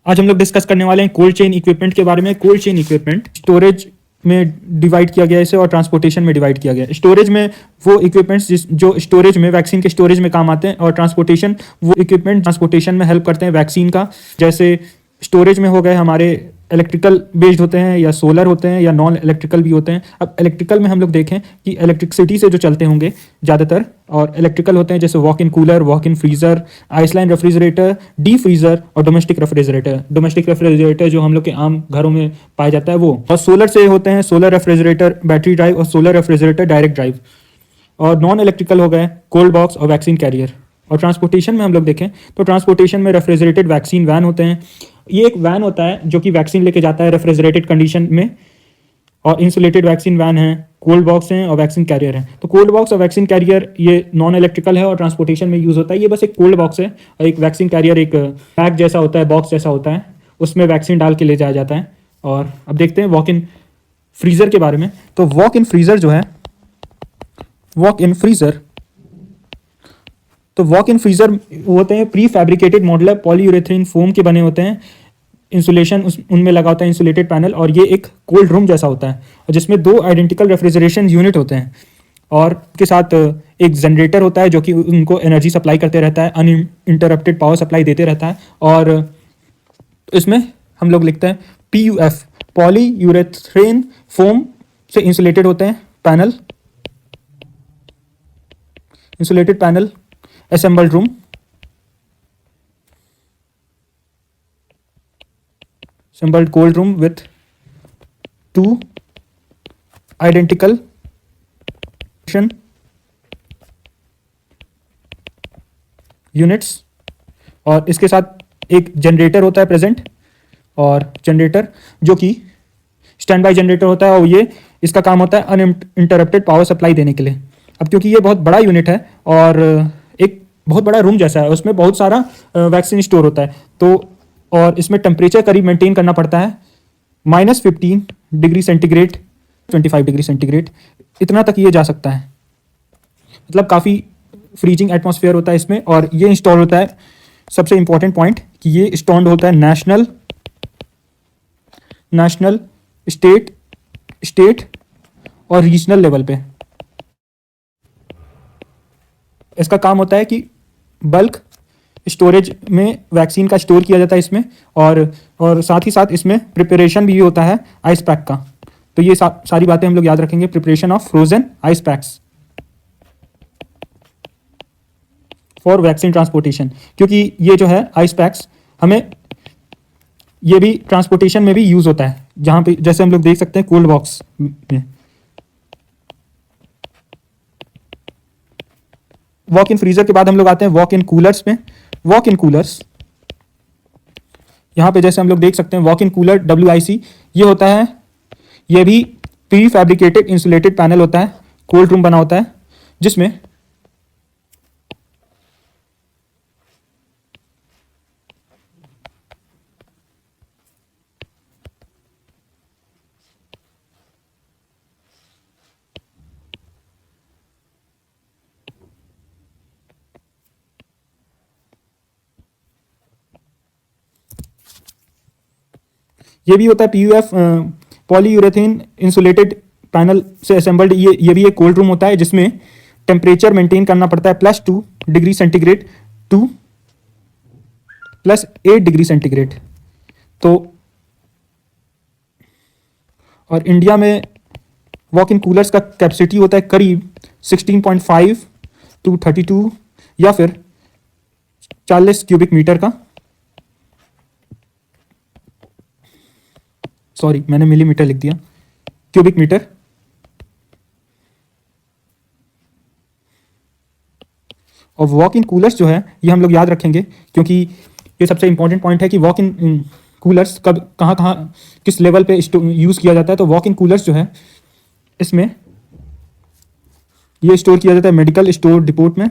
आज हम लोग डिस्कस करने वाले हैं कोल्ड चेन इक्विपमेंट के बारे में। कोल्ड चेन इक्विपमेंट स्टोरेज में डिवाइड किया गया है इसे, और ट्रांसपोर्टेशन में डिवाइड किया गया है। स्टोरेज में वो इक्विपमेंट्स जो स्टोरेज में वैक्सीन के स्टोरेज में काम आते हैं, और ट्रांसपोर्टेशन वो इक्विपमेंट ट्रांसपोर्टेशन में हेल्प करते हैं वैक्सीन का। जैसे स्टोरेज में हो गए हमारे इलेक्ट्रिकल बेस्ड होते हैं, या सोलर होते हैं, या नॉन इलेक्ट्रिकल भी होते हैं। अब इलेक्ट्रिकल में हम लोग देखें कि इलेक्ट्रिसिटी से जो चलते होंगे ज़्यादातर, और इलेक्ट्रिकल होते हैं जैसे walk in cooler, walk in freezer, island refrigerator, D freezer और डोमेस्टिक रेफ्रिजरेटर। डोमेस्टिक रेफ्रिजरेटर जो हम लोग के आम घरों में पाया जाता है वो। और सोलर से होते हैं सोलर रेफ्रिजरेटर बैटरी ड्राइव, और सोलर रेफ्रिजरेटर डायरेक्ट ड्राइव। और नॉन इलेक्ट्रिकल हो गए कोल्ड बॉक्स और वैक्सीन कैरियर। और ट्रांसपोर्टेशन में हम लोग देखें तो ट्रांसपोर्टेशन में रेफ्रिजरेटेड वैक्सीन वैन होते हैं। ये एक वैन होता है जो कि वैक्सीन लेके जाता है रेफ्रिजरेटेड कंडीशन में। और इंसुलेटेड वैक्सीन वैन है, कोल्ड बॉक्स हैं और वैक्सीन कैरियर हैं। तो कोल्ड बॉक्स और वैक्सीन कैरियर ये नॉन इलेक्ट्रिकल है और ट्रांसपोर्टेशन में यूज़ होता है। ये बस एक कोल्ड बॉक्स है, और एक वैक्सीन कैरियर एक बैग जैसा होता है, बॉक्स जैसा होता है, उसमें वैक्सीन डाल के ले जाया जाता है। और अब देखते हैं वॉक इन फ्रीज़र के बारे में। तो वॉक इन फ्रीज़र जो है, वॉक इन फ्रीज़र, तो वॉक इन फ्रीज़र होते हैं pre fabricated modular polyurethane foam के बने होते हैं। इंसुलेशन उनमें लगा होता है, इंसुलेटेड पैनल। और ये एक कोल्ड रूम जैसा होता है, और जिसमें 2 आइडेंटिकल रेफ्रिजरेशन यूनिट होते हैं, और के साथ एक जनरेटर होता है जो कि उनको एनर्जी सप्लाई करते रहता है, अनइंटरप्टेड पावर सप्लाई देते रहता है। और इसमें हम लोग लिखते हैं PUF, पॉलीयूरेथेन फोम से इंसुलेटेड होते हैं panel, insulated panel, assembled room, assembled cold room with 2 identical units। और इसके साथ एक जनरेटर होता है प्रेजेंट, और जनरेटर जो कि स्टैंड बाई जनरेटर होता है, और ये इसका काम होता है अनइंटरप्टेड पावर सप्लाई देने के लिए। अब क्योंकि ये बहुत बड़ा यूनिट है और एक बहुत बड़ा रूम जैसा है, उसमें बहुत सारा वैक्सीन स्टोर होता है, तो और इसमें टेम्परेचर करीब मेंटेन करना पड़ता है -15 डिग्री सेंटीग्रेड, 25 डिग्री सेंटीग्रेड, इतना तक ये जा सकता है। मतलब काफ़ी फ्रीजिंग एटमॉस्फेयर होता है इसमें। और ये इंस्टॉल होता है, सबसे इंपॉर्टेंट पॉइंट, कि ये इंस्टॉल्ड होता है नेशनल, स्टेट और रीजनल लेवल पे। इसका काम होता है कि बल्क स्टोरेज में वैक्सीन का स्टोर किया जाता है इसमें, और साथ ही साथ इसमें प्रिपरेशन भी होता है आइस पैक का। तो ये सारी बातें हम लोग याद रखेंगे। Preparation of frozen ice packs for vaccine transportation, क्योंकि ये जो है आइस पैक्स हमें ये भी ट्रांसपोर्टेशन में भी यूज होता है, जहाँ पे जैसे हम लोग देख सकते हैं कोल्ड बॉक्स में। वॉक इन फ्रीजर के बाद हम लोग आते हैं वॉक इन कूलर्स में। वॉक इन कूलर्स, यहाँ पे जैसे हम लोग देख सकते हैं वॉक इन कूलर WIC, ये होता है, ये भी प्री फैब्रिकेटेड इंसुलेटेड पैनल होता है, कोल्ड रूम बना होता है, जिसमें ये भी होता है PUF, पॉलीयूरेथेन इंसुलेटेड पैनल से असेंबल्ड। ये भी एक कोल्ड रूम होता है, जिसमें टेम्परेचर मेंटेन करना पड़ता है +2 degree centigrade to +8 degree centigrade. तो और इंडिया में वॉक इन कूलर्स का कैपेसिटी होता है करीब 16.5 to 32 या फिर 40 क्यूबिक मीटर का। सॉरी, मैंने मिलीमीटर लिख दिया, क्यूबिक मीटर। और वॉक इन कूलर्स जो है, ये हम लोग याद रखेंगे, क्योंकि ये सबसे इंपॉर्टेंट पॉइंट है कि वॉक इन कूलर्स कब कहाँ किस लेवल पे यूज़ किया जाता है। तो वॉक इन कूलर्स जो है, इसमें ये स्टोर किया जाता है मेडिकल स्टोर डिपोट में,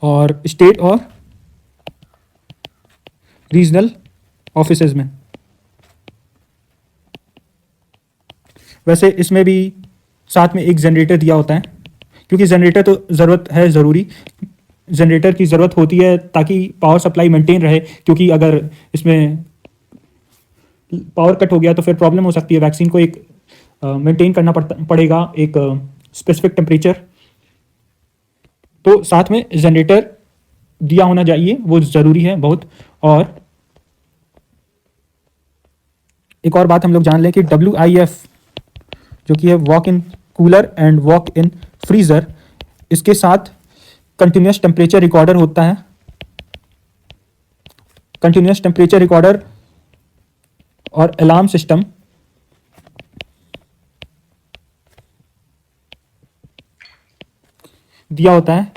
और स्टेट और रीजनल ऑफिसेज में। वैसे इसमें भी साथ में एक जनरेटर दिया होता है, क्योंकि जनरेटर तो ज़रूरत है ज़रूरी, जनरेटर की ज़रूरत होती है ताकि पावर सप्लाई मेंटेन रहे, क्योंकि अगर इसमें पावर कट हो गया तो फिर प्रॉब्लम हो सकती है। वैक्सीन को एक मेंटेन करना पड़ेगा एक स्पेसिफिक टेम्परेचर। तो साथ में जनरेटर दिया होना चाहिए, वो ज़रूरी है बहुत। और एक और बात हम लोग जान लें कि WIF जो कि है walk in cooler and walk in freezer, इसके साथ कंटिन्यूस टेम्परेचर रिकॉर्डर होता है। कंटिन्यूस टेम्परेचर रिकॉर्डर और अलार्म सिस्टम दिया होता है।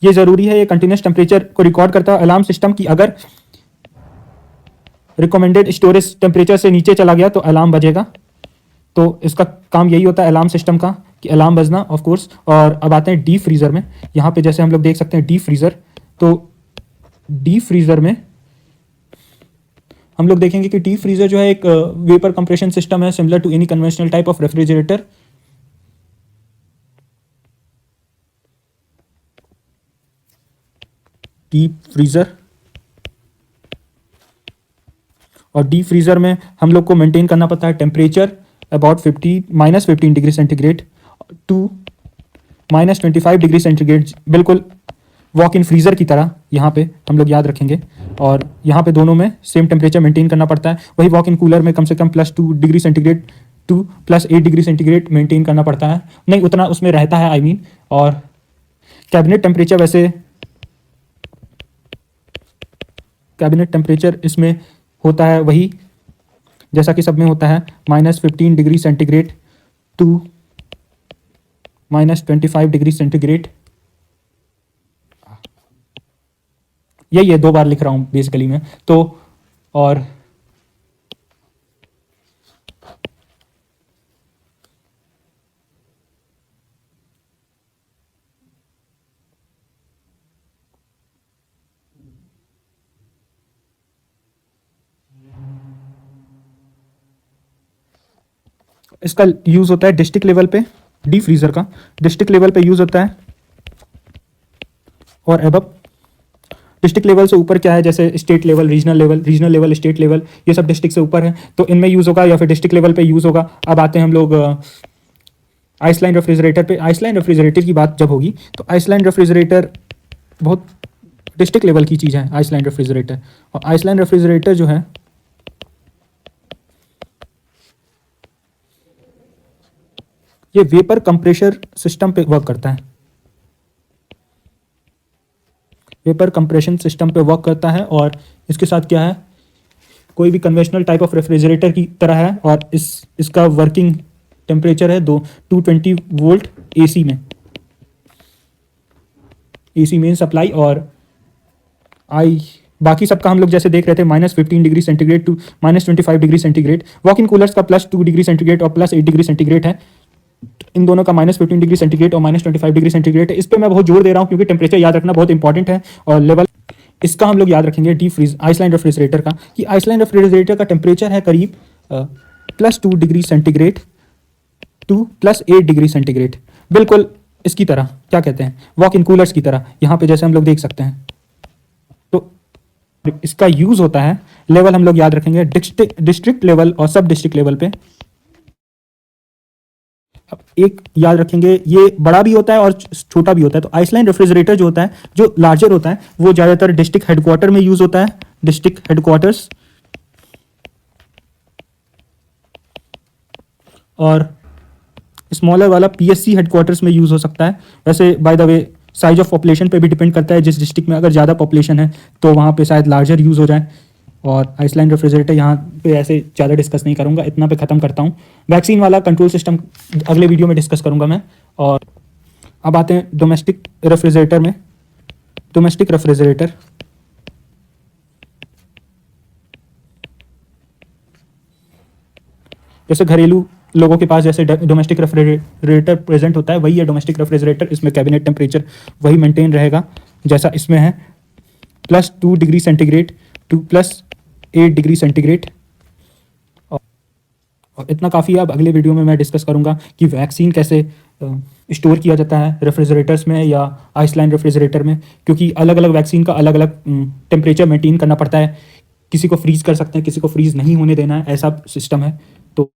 ये ज़रूरी है, ये कंटिन्यूस टेम्परेचर को रिकॉर्ड करता है। अलार्म सिस्टम की अगर रिकमेंडेड स्टोरेज टेम्परेचर से नीचे चला गया तो अलार्म बजेगा। तो इसका काम यही होता है अलार्म सिस्टम का, कि अलार्म बजना ऑफ कोर्स। और अब आते हैं डीप फ्रीज़र में। यहाँ पे जैसे हम लोग देख सकते हैं डीप फ्रीज़र, तो डीप फ्रीज़र में हम लोग देखेंगे कि डीप फ्रीज़र जो है एक वेपर कंप्रेशन सिस्टम है, similar to any conventional type of refrigerator. Deep freezer, और डीप फ्रीज़र में हम लोग को मेंटेन करना पड़ता है temperature about -15 degree centigrade to -25 degree centigrade, बिल्कुल वॉक इन फ्रीज़र की तरह यहाँ पे हम लोग याद रखेंगे। और यहाँ पे दोनों में सेम टेम्परेचर मेंटेन करना पड़ता है। वही वॉक इन कूलर में कम से कम +2 degree centigrade to +8 degree centigrade maintain करना पड़ता है, नहीं उतना उसमें रहता है आई मीन। और कैबिनेट टेम्परेचर, वैसे कैबिनेट टेम्परेचर इसमें होता है वही जैसा कि सब में होता है, -15 degree centigrade to -25 degree centigrade. यही है, 2 बार लिख रहा हूँ बेसिकली मैं तो। और इसका यूज़ होता है डिस्ट्रिक्ट लेवल पे, डीप फ्रीज़र का डिस्ट्रिक्ट लेवल पे यूज़ होता है। और अब डिस्ट्रिक्ट लेवल से ऊपर क्या है, जैसे state level, regional level, state level, ये सब डिस्ट्रिक्ट से ऊपर है, तो इनमें यूज़ होगा या फिर डिस्ट्रिक्ट लेवल पे यूज़ होगा। अब आते हैं हम लोग आइसलैंड रेफ्रिजरेटर पे। आइसलैंड रेफ्रिजरेटर की बात जब होगी तो आइसलैंड रेफ्रिजरेटर बहुत डिस्ट्रिक्ट लेवल की चीज़ है, आइसलैंड रेफ्रिजरेटर। और आइसलैंड रेफ्रिजरेटर जो है ये वेपर कंप्रेशर सिस्टम पे वर्क करता है, वेपर कंप्रेशन सिस्टम पे वर्क करता है। और इसके साथ क्या है, कोई भी कन्वेंशनल टाइप ऑफ रेफ्रिजरेटर की तरह है। और इसका वर्किंग टेम्परेचर है 220 वोल्ट एसी में, एसी मेन सप्लाई। और बाकी सबका हम लोग जैसे देख रहे थे -15 degree centigrade to -25 degree centigrade. Walk in coolers का +2 डिग्री सेंटीग्रेड और +8 डिग्री सेंटीग्रेड है। इन दोनों का -15 डिग्री सेंटीग्रेड और -25 डिग्री सेंटीग्रेड है। इस पर मैं बहुत जोर दे रहा हूँ क्योंकि टेम्परेचर याद रखना बहुत इंपॉर्टेंट है। और लेवल इसका हम लोग याद रखेंगे डीप फ्रीज आइसलैंड रेफ्रिजरेटर का, कि आइसलैंड रेफ्रिजरेटर का टेम्परेचर है करीब +2 degree centigrade to +8 degree centigrade, बिल्कुल इसकी तरह, क्या कहते हैं, वॉक इन कूलर्स की तरह, यहाँ पे जैसे हम लोग देख सकते हैं। तो इसका यूज होता है, लेवल हम लोग याद रखेंगे डिस्ट्रिक्ट लेवल और सब डिस्ट्रिक्ट लेवल पे। अब एक याद रखेंगे, ये बड़ा भी होता है और छोटा भी होता है। तो आइसलैंड रेफ्रिजरेटर जो होता है, जो लार्जर होता है, वो ज़्यादातर डिस्ट्रिक्ट हेडक्वार्टर में यूज होता है, डिस्ट्रिक्ट हेडक्वार्टर्स। और स्मॉलर वाला पीएससी हेडक्वार्टर्स में यूज हो सकता है। वैसे by the way size of population पे भी डिपेंड करता है, जिस डिस्ट्रिक्ट में अगर ज़्यादा पॉपुलेशन है तो वहाँ पे शायद लार्जर यूज़ हो जाए। और आइसलैंड रेफ्रिजरेटर यहाँ पे ऐसे ज़्यादा डिस्कस नहीं करूँगा, इतना पे ख़त्म करता हूँ। वैक्सीन वाला कंट्रोल सिस्टम अगले वीडियो में डिस्कस करूँगा मैं। और अब आते हैं डोमेस्टिक रेफ्रिजरेटर में। डोमेस्टिक रेफ्रिजरेटर जैसे घरेलू लोगों के पास जैसे डोमेस्टिक रेफ्रिजरेटर प्रेजेंट होता है, वही है डोमेस्टिक रेफ्रिजरेटर। इसमें कैबिनेट टेम्परेचर वही मेंटेन रहेगा जैसा इसमें है, +2 degree centigrade to +8 degree centigrade. और इतना काफ़ी है। अब अगले वीडियो में मैं डिस्कस करूंगा कि वैक्सीन कैसे स्टोर किया जाता है रेफ्रिजरेटर्स में या आइसलैंड रेफ्रिजरेटर में, क्योंकि अलग अलग वैक्सीन का अलग अलग टेम्परेचर मेंटेन करना पड़ता है। किसी को फ्रीज़ कर सकते हैं, किसी को फ्रीज़ नहीं होने देना है, ऐसा सिस्टम है।